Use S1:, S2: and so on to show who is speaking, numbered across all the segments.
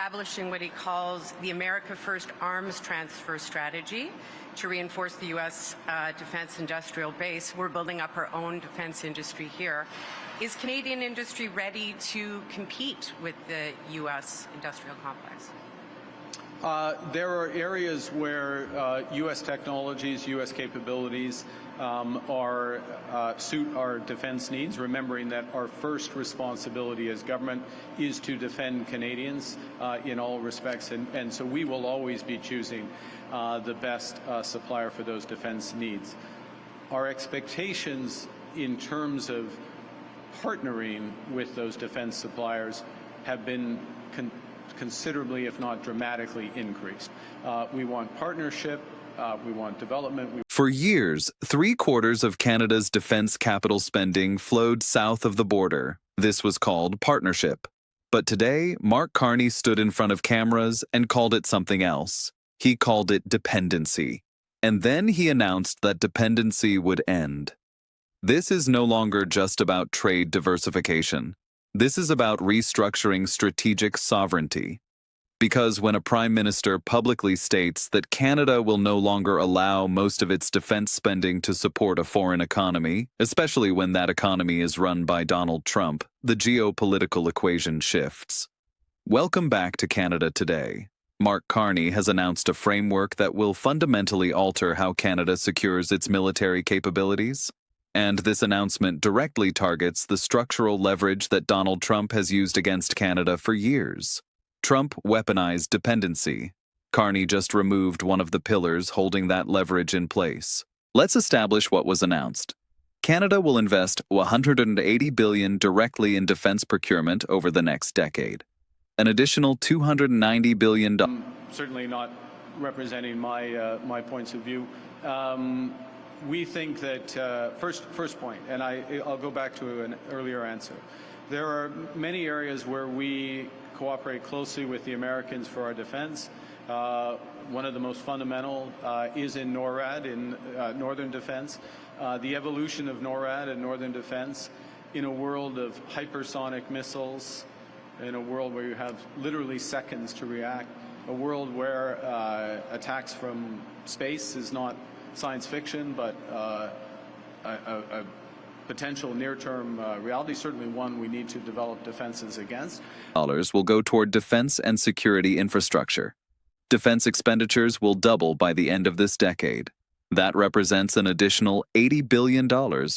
S1: establishing what he calls the America First arms transfer strategy to reinforce the U.S. defense industrial base. We're building up our own defense industry here. Is Canadian industry ready to compete with the U.S. industrial complex?
S2: There are areas where U.S. technologies, U.S. capabilities suit our defense needs, remembering that our first responsibility as government is to defend Canadians in all respects, and so we will always be choosing the best supplier for those defense needs. Our expectations in terms of partnering with those defense suppliers have been considerably, if not dramatically, increased. We want partnership, we want development.
S3: For years, 3/4 of Canada's defense capital spending flowed south of the border. This was called partnership. But today, Mark Carney stood in front of cameras and called it something else. He called it dependency. And then he announced that dependency would end. This is no longer just about trade diversification. This is about restructuring strategic sovereignty. Because when a prime minister publicly states that Canada will no longer allow most of its defense spending to support a foreign economy, especially when that economy is run by Donald Trump, the geopolitical equation shifts. Welcome back to Canada Today. Mark Carney has announced a framework that will fundamentally alter how Canada secures its military capabilities. And this announcement directly targets the structural leverage that Donald Trump has used against Canada for years. Trump weaponized dependency. Carney just removed one of the pillars holding that leverage in place. Let's establish what was announced. Canada will invest $180 billion directly in defense procurement over the next decade. An additional $290 billion.
S2: Certainly not representing my points of view. We think that, first point, and I'll go back to an earlier answer. There are many areas where we cooperate closely with the Americans for our defense. One of the most fundamental is in NORAD, in Northern Defense. The evolution of NORAD and Northern Defense in a world of hypersonic missiles, in a world where you have literally seconds to react, a world where attacks from space is not science fiction, but a potential near-term reality, certainly one we need to develop defenses against.
S3: Dollars will go toward defense and security infrastructure. Defense expenditures will double by the end of this decade. That represents an additional $80 billion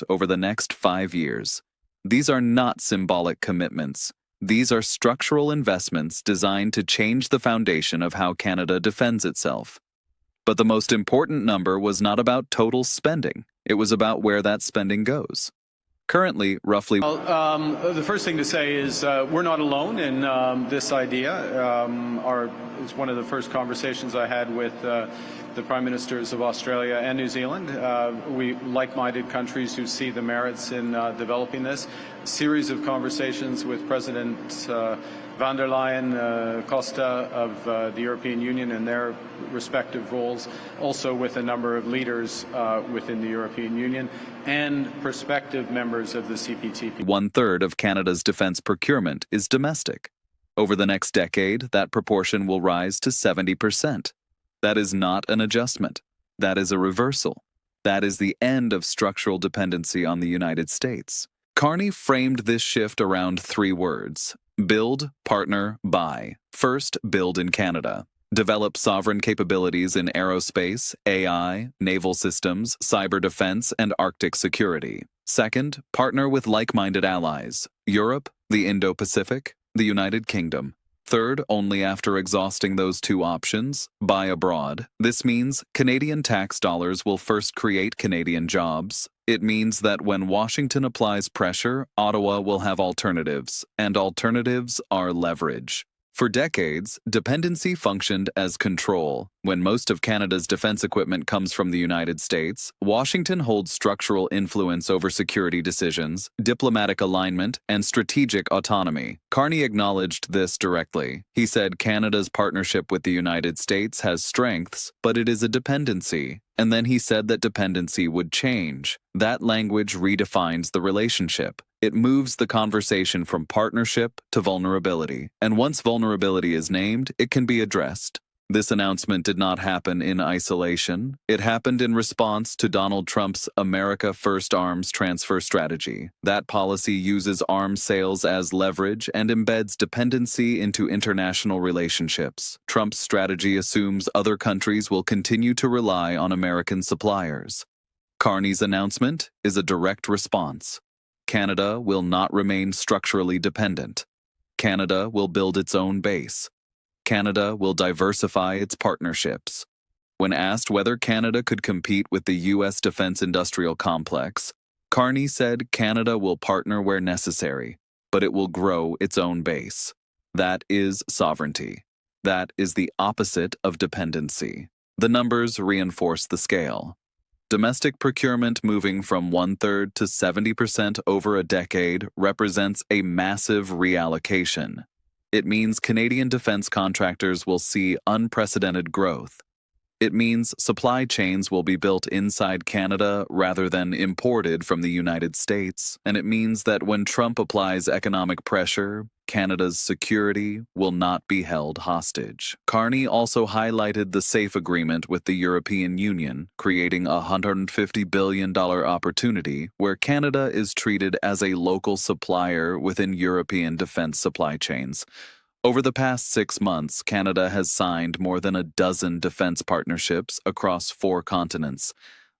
S3: over the next 5 years. These are not symbolic commitments. These are structural investments designed to change the foundation of how Canada defends itself. But the most important number was not about total spending. It was about where that spending goes. Currently, roughly...
S2: Well, the first thing to say is we're not alone in this idea. It's one of the first conversations I had with the Prime Ministers of Australia and New Zealand. We like-minded countries who see the merits in developing this. A series of conversations with President von der Leyen, Costa of the European Union and their respective roles, also with a number of leaders within the European Union and prospective members of the CPTP.
S3: 1/3 of Canada's defense procurement is domestic. Over the next decade, that proportion will rise to 70%. That is not an adjustment. That is a reversal. That is the end of structural dependency on the United States. Carney framed this shift around 3 words: build, partner, buy. First, build in Canada. Develop sovereign capabilities in aerospace, AI, naval systems, cyber defense, and Arctic security. Second, partner with like-minded allies: Europe, the Indo-Pacific, the United Kingdom. Third, only after exhausting those 2 options, buy abroad. This means Canadian tax dollars will first create Canadian jobs. It means that when Washington applies pressure, Ottawa will have alternatives, and alternatives are leverage. For decades, dependency functioned as control. When most of Canada's defense equipment comes from the United States, Washington holds structural influence over security decisions, diplomatic alignment, and strategic autonomy. Carney acknowledged this directly. He said Canada's partnership with the United States has strengths, but it is a dependency. And then he said that dependency would change. That language redefines the relationship. It moves the conversation from partnership to vulnerability, and once vulnerability is named, it can be addressed. This announcement did not happen in isolation. It happened in response to Donald Trump's America First arms transfer strategy. That policy uses arms sales as leverage and embeds dependency into international relationships. Trump's strategy assumes other countries will continue to rely on American suppliers. Carney's announcement is a direct response. Canada will not remain structurally dependent. Canada will build its own base. Canada will diversify its partnerships. When asked whether Canada could compete with the U.S. defense industrial complex, Carney said Canada will partner where necessary, but it will grow its own base. That is sovereignty. That is the opposite of dependency. The numbers reinforce the scale. Domestic procurement moving from 1/3 to 70% over a decade represents a massive reallocation. It means Canadian defense contractors will see unprecedented growth. It means supply chains will be built inside Canada rather than imported from the United States, and it means that when Trump applies economic pressure, Canada's security will not be held hostage. Carney also highlighted the SAFE agreement with the European Union, creating a $150 billion opportunity where Canada is treated as a local supplier within European defense supply chains. Over the past 6 months, Canada has signed more than a dozen defense partnerships across 4 continents.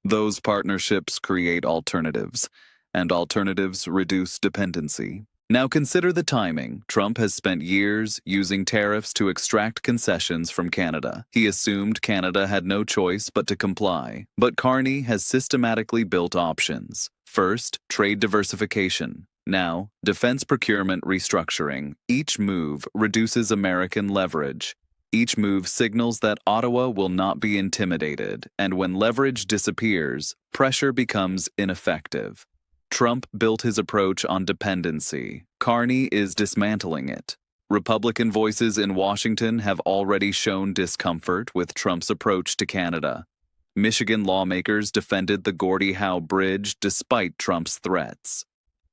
S3: Those partnerships create alternatives, and alternatives reduce dependency. Now consider the timing. Trump has spent years using tariffs to extract concessions from Canada. He assumed Canada had no choice but to comply. But Carney has systematically built options. First, trade diversification. Now, defense procurement restructuring. Each move reduces American leverage. Each move signals that Ottawa will not be intimidated, and when leverage disappears, pressure becomes ineffective. Trump built his approach on dependency. Carney is dismantling it. Republican voices in Washington have already shown discomfort with Trump's approach to Canada. Michigan lawmakers defended the Gordie Howe Bridge despite Trump's threats.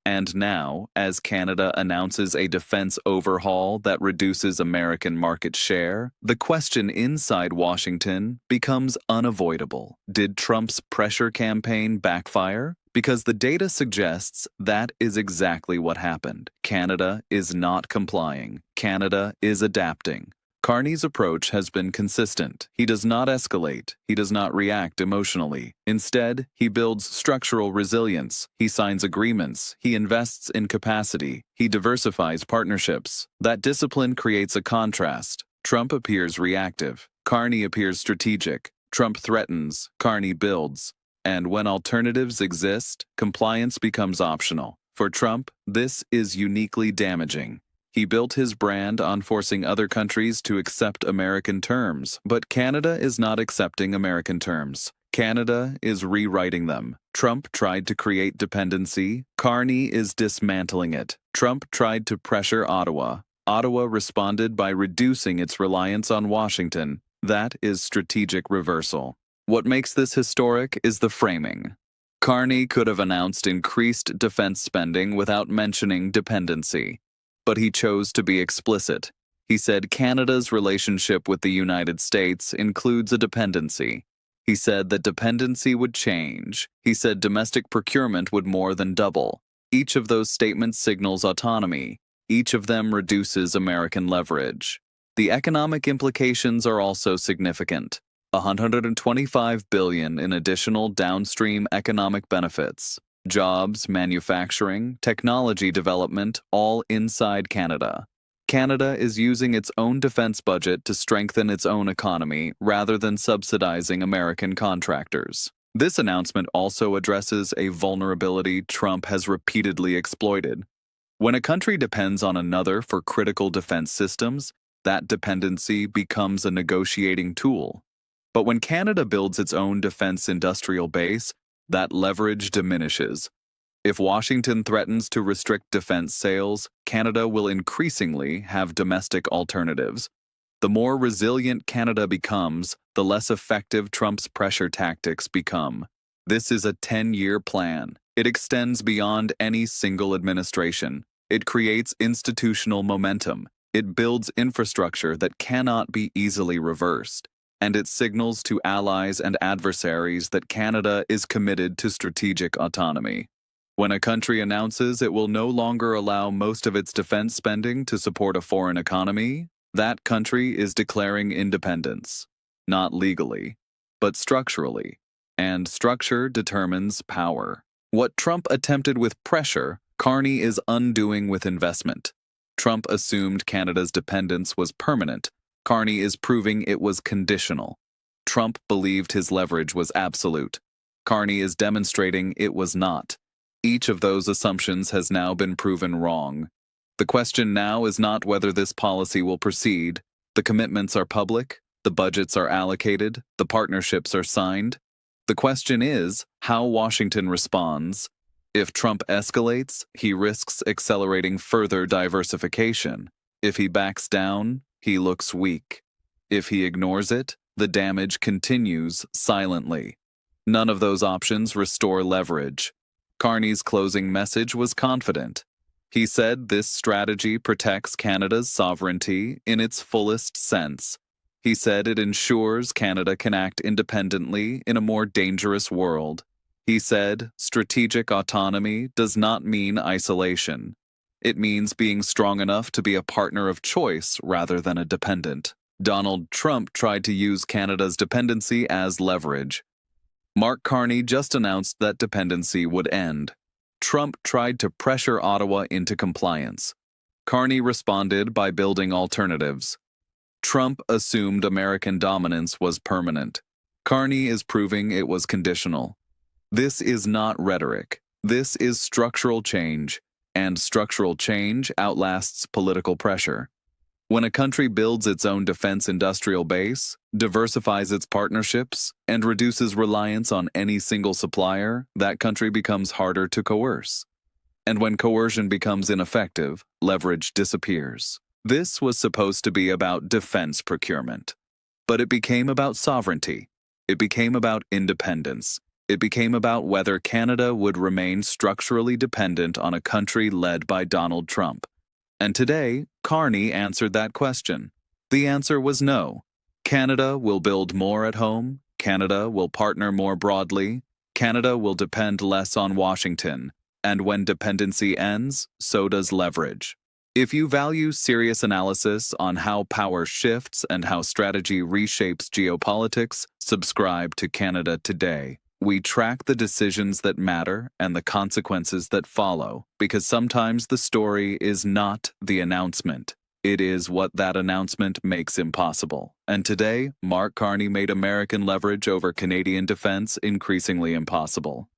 S3: And now, as Canada announces a defense overhaul that reduces American market share, the question inside Washington becomes unavoidable. Did Trump's pressure campaign backfire? Because the data suggests that is exactly what happened. Canada is not complying. Canada is adapting. Carney's approach has been consistent. He does not escalate. He does not react emotionally. Instead, he builds structural resilience. He signs agreements. He invests in capacity. He diversifies partnerships. That discipline creates a contrast. Trump appears reactive. Carney appears strategic. Trump threatens. Carney builds. And when alternatives exist, compliance becomes optional. For Trump, this is uniquely damaging. He built his brand on forcing other countries to accept American terms, but Canada is not accepting American terms. Canada is rewriting them. Trump tried to create dependency. Carney is dismantling it. Trump tried to pressure Ottawa. Ottawa responded by reducing its reliance on Washington. That is strategic reversal. What makes this historic is the framing. Carney could have announced increased defense spending without mentioning dependency. But he chose to be explicit. He said Canada's relationship with the United States includes a dependency. He said that dependency would change. He said domestic procurement would more than double. Each of those statements signals autonomy. Each of them reduces American leverage. The economic implications are also significant. $125 billion in additional downstream economic benefits. Jobs, manufacturing, technology development, all inside Canada. Canada is using its own defense budget to strengthen its own economy rather than subsidizing American contractors. This announcement also addresses a vulnerability Trump has repeatedly exploited. When a country depends on another for critical defense systems, that dependency becomes a negotiating tool. But when Canada builds its own defense industrial base, that leverage diminishes. If Washington threatens to restrict defense sales, Canada will increasingly have domestic alternatives. The more resilient Canada becomes, the less effective Trump's pressure tactics become. This is a 10-year plan. It extends beyond any single administration. It creates institutional momentum. It builds infrastructure that cannot be easily reversed. And it signals to allies and adversaries that Canada is committed to strategic autonomy. When a country announces it will no longer allow most of its defense spending to support a foreign economy, that country is declaring independence, not legally, but structurally. And structure determines power. What Trump attempted with pressure, Carney is undoing with investment. Trump assumed Canada's dependence was permanent. Carney is proving it was conditional. Trump believed his leverage was absolute. Carney is demonstrating it was not. Each of those assumptions has now been proven wrong. The question now is not whether this policy will proceed. The commitments are public, the budgets are allocated, the partnerships are signed. The question is how Washington responds. If Trump escalates, he risks accelerating further diversification. If he backs down, he looks weak. If he ignores it, the damage continues silently. None of those options restore leverage. Carney's closing message was confident. He said this strategy protects Canada's sovereignty in its fullest sense. He said it ensures Canada can act independently in a more dangerous world. He said strategic autonomy does not mean isolation. It means being strong enough to be a partner of choice rather than a dependent. Donald Trump tried to use Canada's dependency as leverage. Mark Carney just announced that dependency would end. Trump tried to pressure Ottawa into compliance. Carney responded by building alternatives. Trump assumed American dominance was permanent. Carney is proving it was conditional. This is not rhetoric. This is structural change, and structural change outlasts political pressure. When a country builds its own defense industrial base, diversifies its partnerships, and reduces reliance on any single supplier, that country becomes harder to coerce. And when coercion becomes ineffective, leverage disappears. This was supposed to be about defense procurement. But it became about sovereignty. It became about independence. It became about whether Canada would remain structurally dependent on a country led by Donald Trump. And today, Carney answered that question. The answer was no. Canada will build more at home. Canada will partner more broadly. Canada will depend less on Washington. And when dependency ends, so does leverage. If you value serious analysis on how power shifts and how strategy reshapes geopolitics, subscribe to Canada Today. We track the decisions that matter and the consequences that follow, because sometimes the story is not the announcement. It is what that announcement makes impossible. And today, Mark Carney made American leverage over Canadian defense increasingly impossible.